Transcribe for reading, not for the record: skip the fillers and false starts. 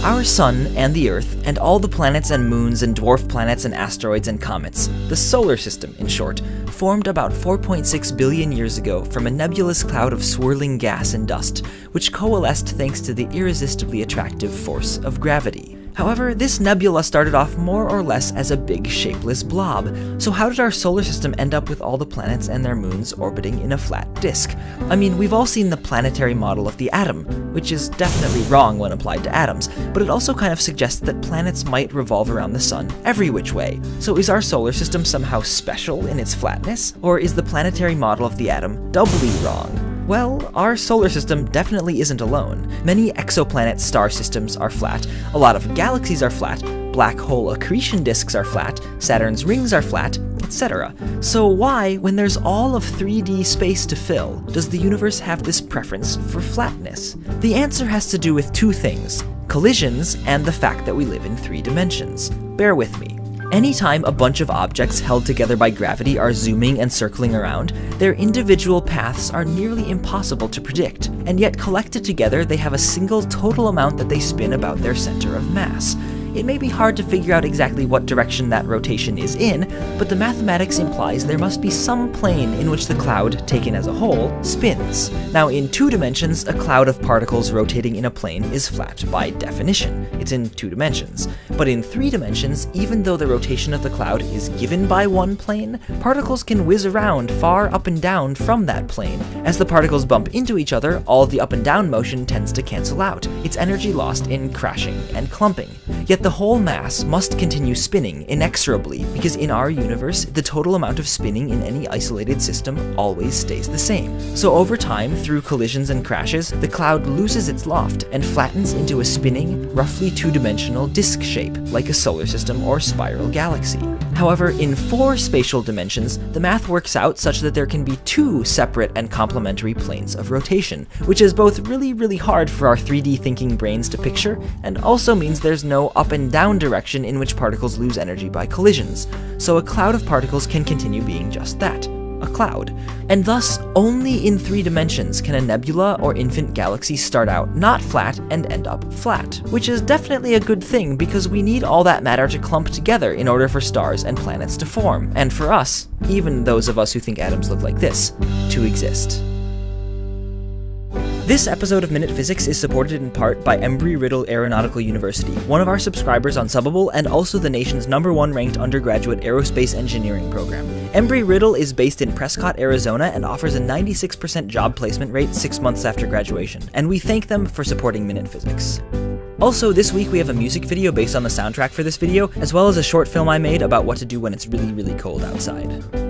Our Sun and the Earth, and all the planets and moons and dwarf planets and asteroids and comets, the solar system in short, formed about 4.6 billion years ago from a nebulous cloud of swirling gas and dust, which coalesced thanks to the irresistibly attractive force of gravity. However, this nebula started off more or less as a big shapeless blob, so how did our solar system end up with all the planets and their moons orbiting in a flat disk? I mean, we've all seen the planetary model of the atom, which is definitely wrong when applied to atoms, but it also kind of suggests that planets might revolve around the sun every which way. So is our solar system somehow special in its flatness? Or is the planetary model of the atom doubly wrong? Well, our solar system definitely isn't alone. Many exoplanet star systems are flat, a lot of galaxies are flat, black hole accretion disks are flat, Saturn's rings are flat, etc. So why, when there's all of 3D space to fill, does the universe have this preference for flatness? The answer has to do with two things: collisions and the fact that we live in 3 dimensions. Bear with me. Anytime a bunch of objects held together by gravity are zooming and circling around, their individual paths are nearly impossible to predict, and yet collected together they have a single total amount that they spin about their center of mass. It may be hard to figure out exactly what direction that rotation is in, but the mathematics implies there must be some plane in which the cloud, taken as a whole, spins. Now, in 2 dimensions, a cloud of particles rotating in a plane is flat by definition. It's in 2 dimensions. But in 3 dimensions, even though the rotation of the cloud is given by one plane, particles can whiz around far up and down from that plane. As the particles bump into each other, all the up and down motion tends to cancel out, its energy lost in crashing and clumping. Yet the whole mass must continue spinning inexorably, because in our universe, the total amount of spinning in any isolated system always stays the same. So over time, through collisions and crashes, the cloud loses its loft and flattens into a spinning, roughly 2-dimensional disk shape, like a solar system or spiral galaxy. However, in 4 spatial dimensions, the math works out such that there can be 2 separate and complementary planes of rotation, which is both really hard for our 3D thinking brains to picture, and also means there's no up and down direction in which particles lose energy by collisions. So a cloud of particles can continue being just that, a cloud. And thus, only in 3 dimensions can a nebula or infant galaxy start out not flat and end up flat, which is definitely a good thing because we need all that matter to clump together in order for stars and planets to form, and for us, even those of us who think atoms look like this, to exist. This episode of Minute Physics is supported in part by Embry-Riddle Aeronautical University, one of our subscribers on Subbable and also the nation's #1 ranked undergraduate aerospace engineering program. Embry-Riddle is based in Prescott, Arizona and offers a 96% job placement rate 6 months after graduation, and we thank them for supporting Minute Physics. Also, this week we have a music video based on the soundtrack for this video, as well as a short film I made about what to do when it's really cold outside.